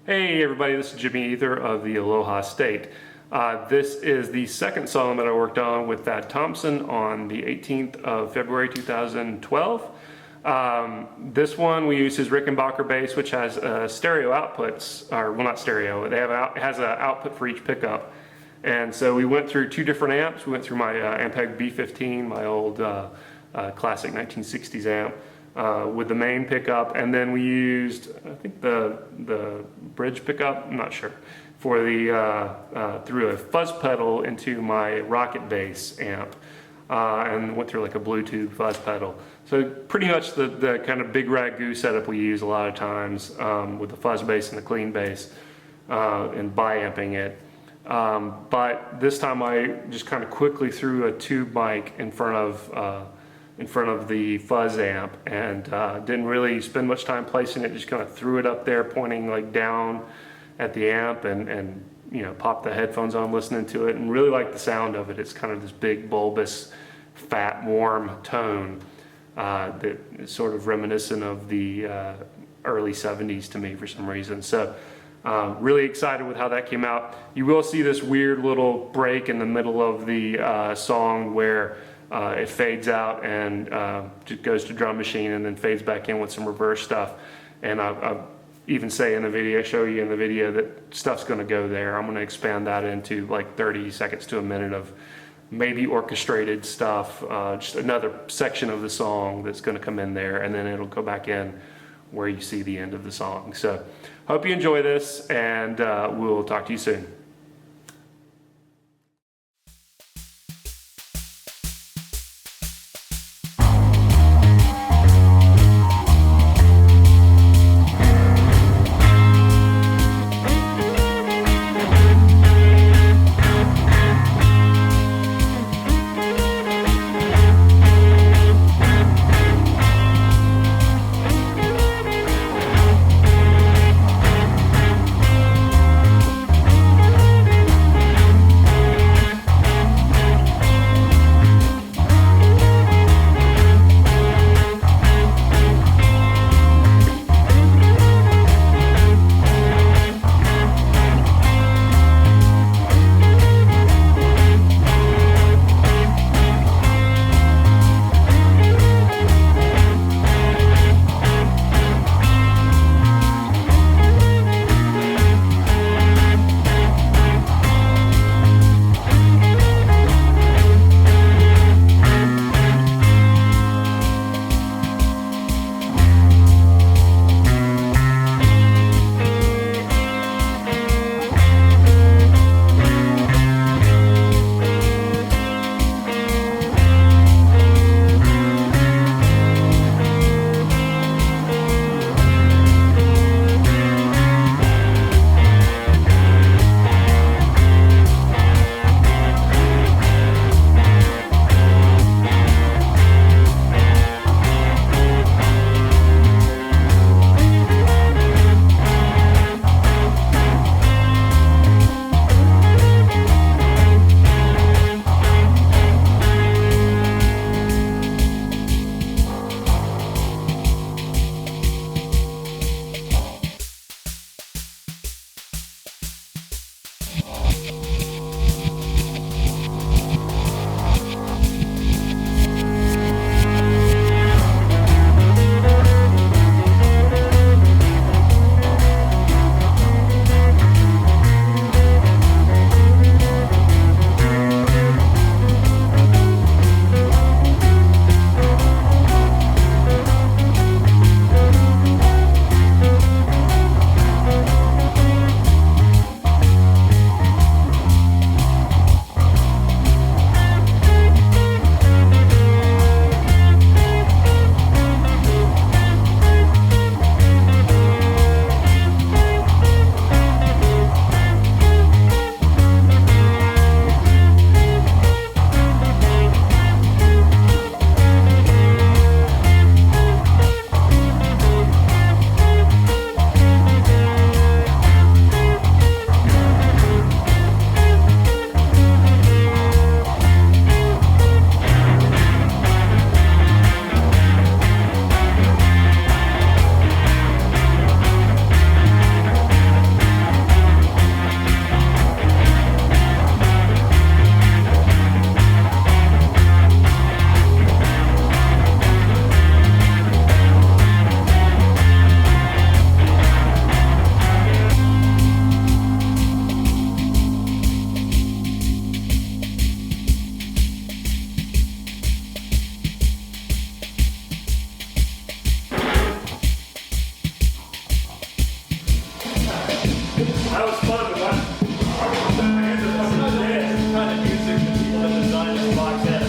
Hey everybody, this is Jimmy Ether of the Aloha State. This is the second song that I worked on with that Thompson on the 18th of February 2012. This one we use his Rickenbacker bass, which has stereo outputs, or well, not stereo, it has an output for each pickup. And so we went through two different amps. We went through my Ampeg B15, my old classic 1960s amp, with the main pickup, and then we used, I think, the bridge pickup, I'm not sure, for the through a fuzz pedal into my Rocket Bass amp, and went through like a Bluetooth fuzz pedal. So pretty much the kind of big ragu setup we use a lot of times, with the fuzz bass and the clean bass, and bi-amping it. But this time I just kind of quickly threw a tube mic in front of the fuzz amp, and didn't really spend much time placing it. Just kind of threw it up there, pointing like down at the amp, and you know, popped the headphones on, listening to it, and really liked the sound of it. It's kind of this big, bulbous, fat, warm tone that is sort of reminiscent of the early 70s to me for some reason. So really excited with how that came out. You will see this weird little break in the middle of the song where it fades out and just goes to drum machine and then fades back in with some reverse stuff. And I even say in the video, show you in the video, that stuff's going to go there. I'm going to expand that into like 30 seconds to a minute of maybe orchestrated stuff, just another section of the song that's going to come in there, and then it'll go back in where you see the end of the song. So hope you enjoy this, and we'll talk to you soon. box set